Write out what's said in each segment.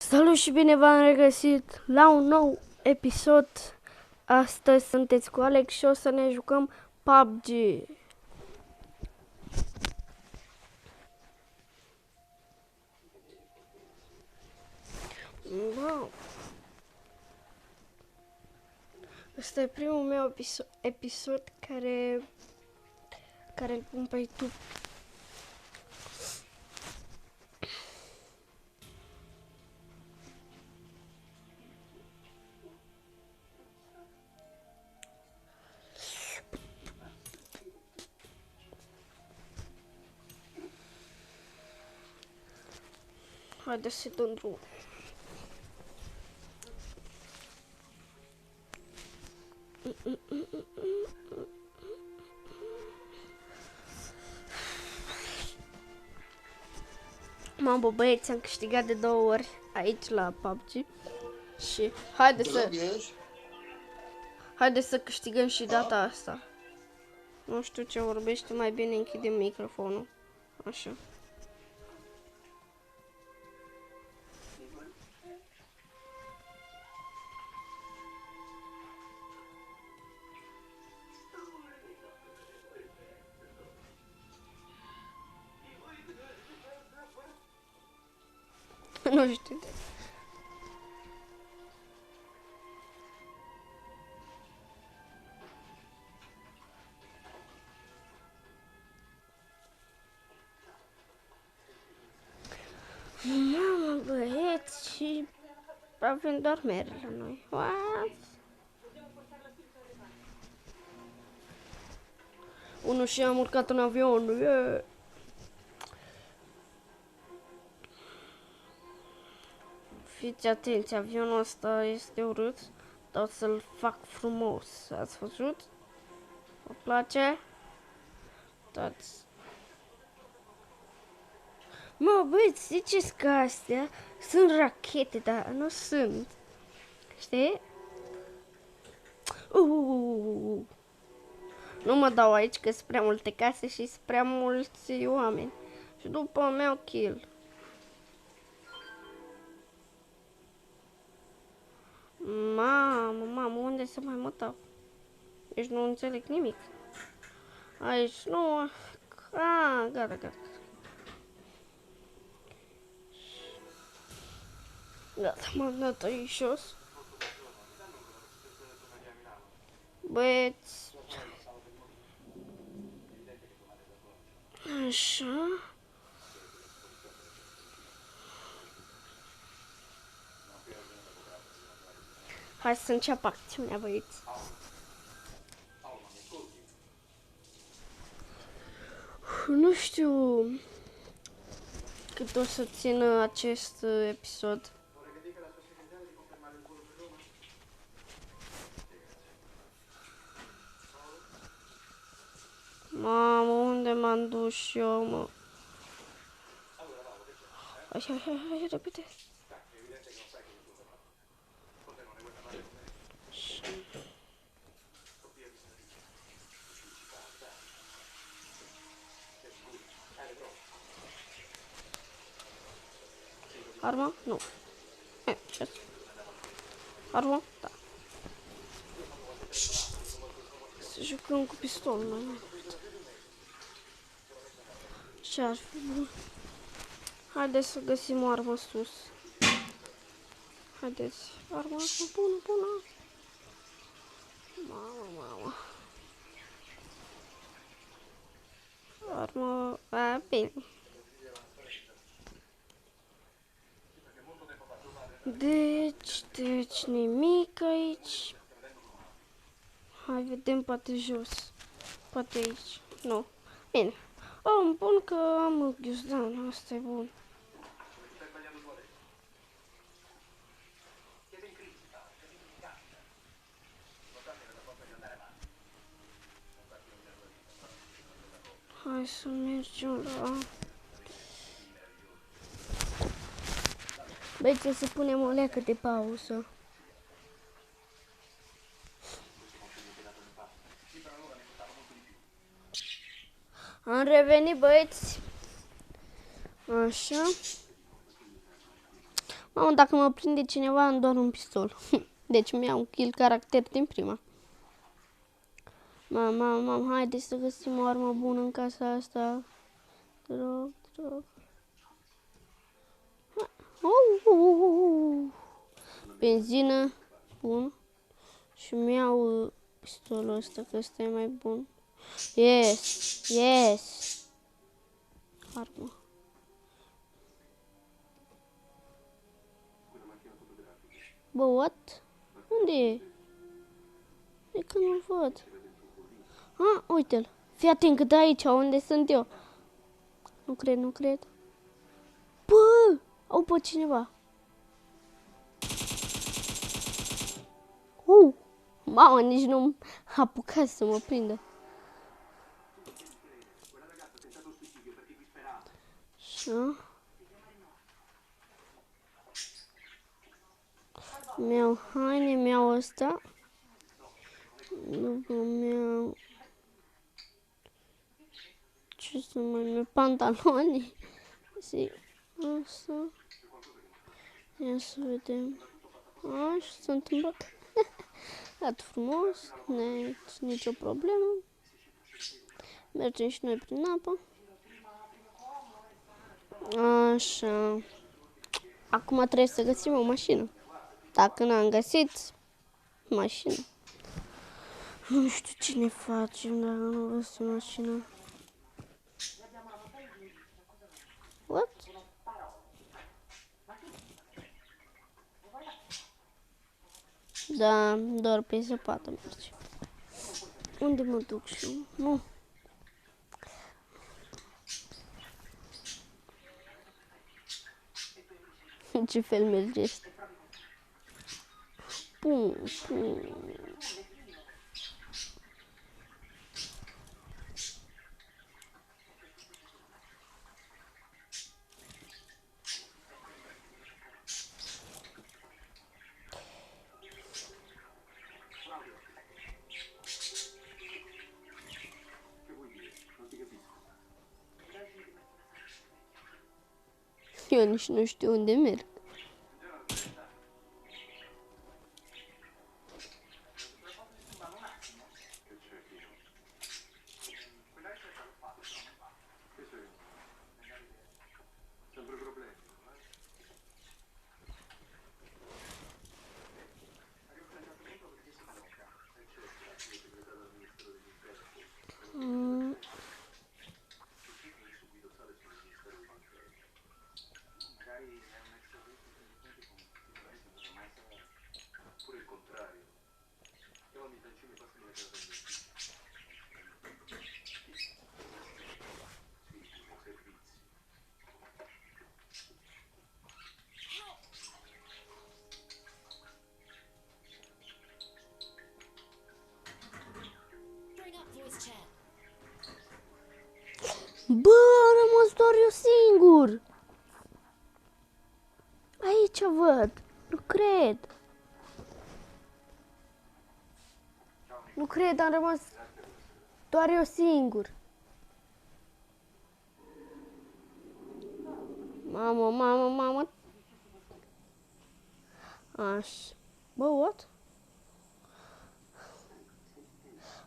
Salut și bine v-am regăsit la un nou episod. Astăzi sunteți cu Alex și o să ne jucăm PUBG. Wow. Ăsta e primul meu episod care îl pun pe YouTube. Haideți să dăm drum. Mamă, băieți, am câștigat de 2 ori aici la PUBG. Și haideți să câștigăm și data asta. Nu știu ce vorbește, mai bine închidem microfonul. Așa. Nu știu. Mamă, băieți, și avem doar mere la noi. What? Unul și am urcat în avion. Yeah. Fiți atenți, avionul ăsta este urât, dar o să-l fac frumos. Ați văzut? Vă place? Dați. Mă, băieți, ziceți că astea sunt rachete, dar nu sunt. Știi? Nu mă dau aici că sunt prea multe case și sunt prea mulți oameni. Și după meu kill. Mamă, unde să mai mă dau? Deci nu înțeleg nimic. Aici nu... Gata. Gata, m-am dat aici jos. Băieți... Așa... Hai să înceapă acțiunea, băieți. Nu știu cât o să țină acest episod. Mamă, unde m-am dus eu, mă? Hai, repede. Arma? Nu. Ce? Arma? Da. Să jucăm cu pistolul mai mult. Ce ar fi bun? Haideți să găsim o armă sus. Haideți. Arma asta bună. Mamă. Armă... bine. Deci nimic aici. Hai, vedem, poate jos. Poate aici. Nu. Bine. Îmi pun că am ghiuzdan. Asta e bun. Hai să mergem la... Băi, trebuie să punem o leacă de pauză. Am revenit, băieți. Așa. Mamă, dacă mă prinde cineva, îmi doar un pistol. Deci mi-au un kill caracter din prima. Mam, haide să găsim o armă bună în casa asta. Drog. Benzină. Bun. Și mi-au pistolul ăsta, că ăsta e mai bun. Yes. Armă. Bă, what? Unde e? E că nu-l văd. Uite-l. Fii atent cât aici, unde sunt eu. Nu cred. Bă! Au pe cineva. Mamă, nici nu a apucat să mă prindă. Așa. Mi-au haine, mi-au ăsta. După mi-au... Ce să mai pantaloni. Asta. Ia să vedem. Așa s-a întâmplat. Atât frumos, nicio problemă. Mergem și noi prin apă. Așa. Acum trebuie să găsim o mașină. Dacă n-am găsit mașină. Nu știu ce ne facem dacă nu găsim mașină. What? Da, doar pe zăpadă merge. Unde mă duc și eu? Nu. În ce fel merge asta? Pum. Eu nici nu știu unde merg. Bă, am rămas doar eu singur. Aici văd. Nu cred. Nu cred, am rămas doar eu singur. Mamă. Așa. Bă, what?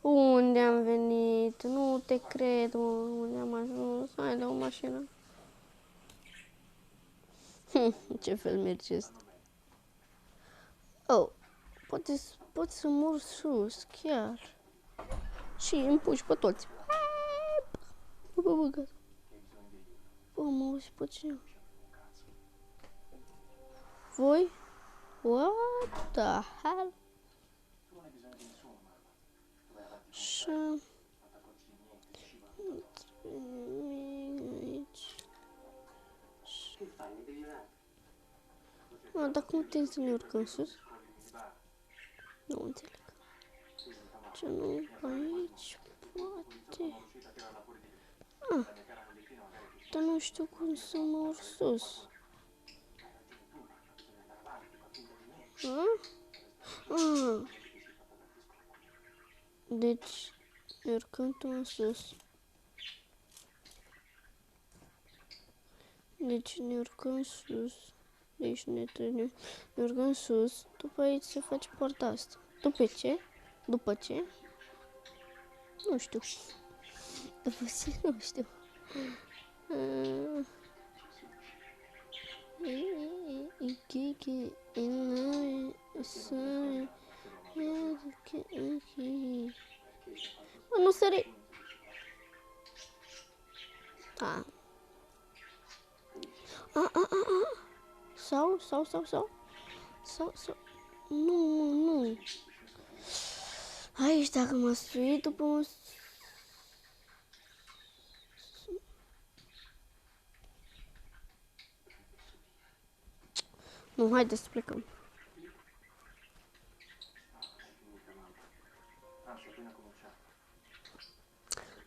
Unde am venit? Nu te cred, mă. Unde am ajuns? Hai la o mașină. Ce fel merge asta? Oh, pot să mor sus, chiar. Și îmi puși pe toți. Bă, gata. Bă, mă auzi pe cineva. Voi? What the hell? Așa. Aici. Dar cum putem să ne urcăm sus? Nu înțeleg. Ce nu aici? Poate. Dar nu știu cum să mă urc sus. Deci, ne urcăm tu sus. Deci, ne urcăm sus. Deci ne urcăm sus. După aici se face poarta asta. După ce? După ce? Nu știu. După ce? Nu știu. Nu sări. A. Sau. Nu. Aici dacă m-a suit, după mă... Nu, haide să plecăm.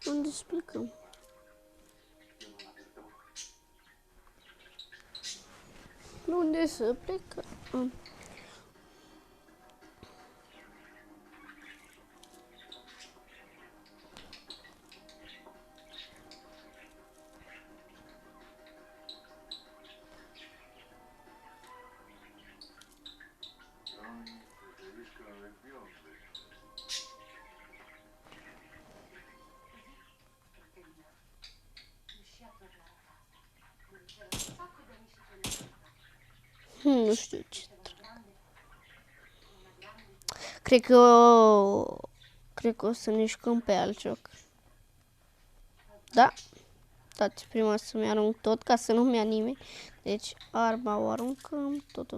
Unde să plecăm? Unde să plecăm? Nu știu ce. Cred că o să ne jucăm pe alt joc. Da? Dați prima să-mi arunc tot, ca să nu mi-a nimeni. Deci, arma o aruncăm, tot.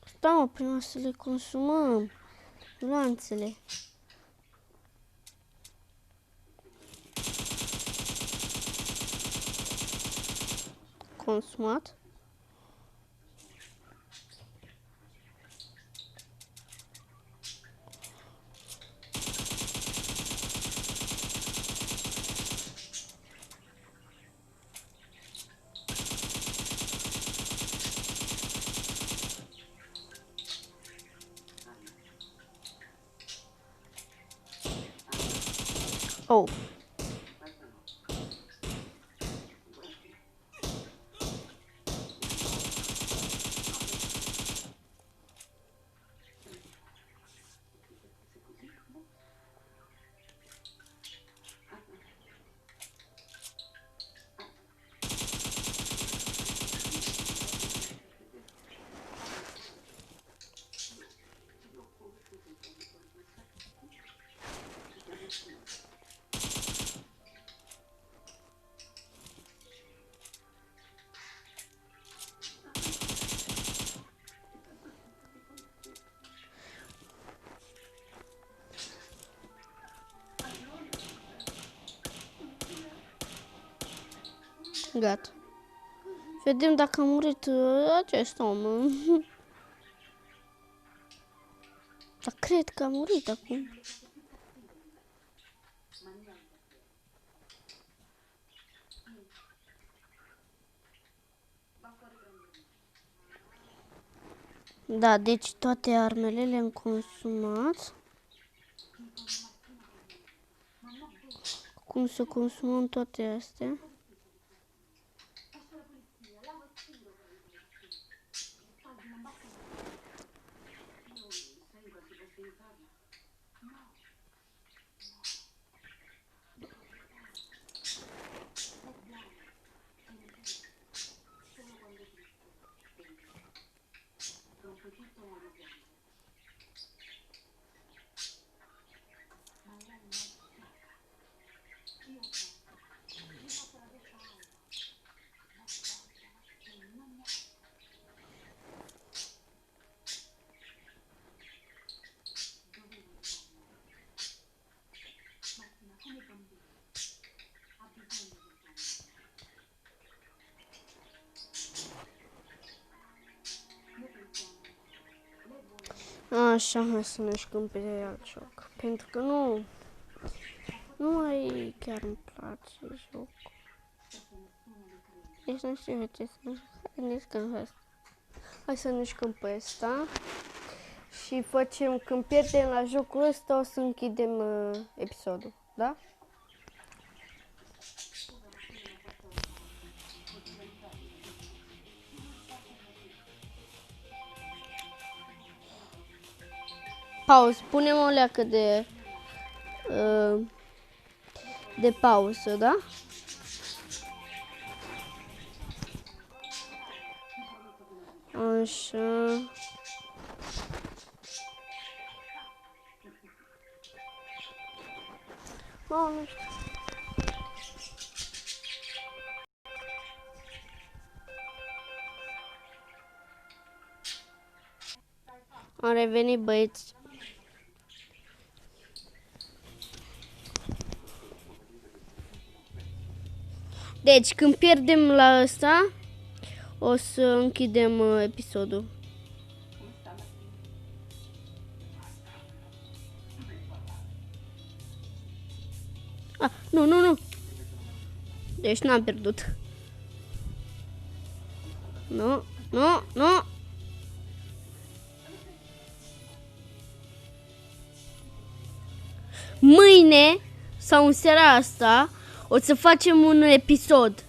Stai mă, prima să le consumăm. Nuanțele. Consumat. Oh. Gata. Vedem dacă a murit acest om. Dar cred că a murit acum. Da, deci toate armele le-am consumat. Cum să consumăm toate astea? Așa, hai să ne jucăm pe alt joc. Pentru că nu mai chiar îmi place jocul. Deci nu știu ce să ne jucăm pe asta. Hai să ne jucăm pe asta. Și facem, când pierdem la jocul ăsta, o să închidem episodul. Da? pauză. Punem o leacă de pauză, da? Așa. Oh, nu știu. Am revenit, băieți. Deci, când pierdem la ăsta, o să închidem episodul. Ah, nu. Deci n-am pierdut. Nu. Mâine sau în seara asta o să facem un episod.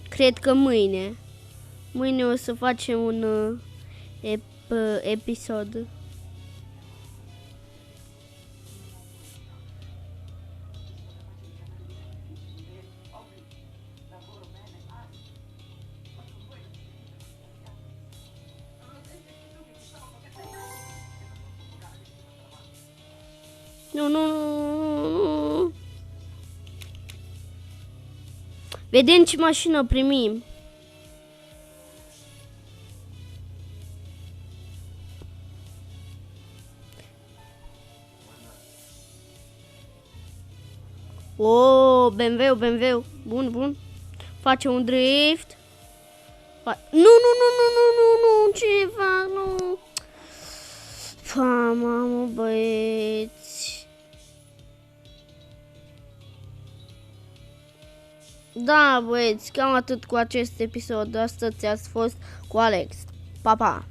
Cred că mâine. Mâine o să facem un episod. Nu. Vedem ce mașină primim. Oh, BMW. Bun. Face un drift. Nu, ce fac, nu. Mamă, băieți. Da, băieți, cam atât cu acest episod. Astăzi ați fost cu Alex. Pa, pa!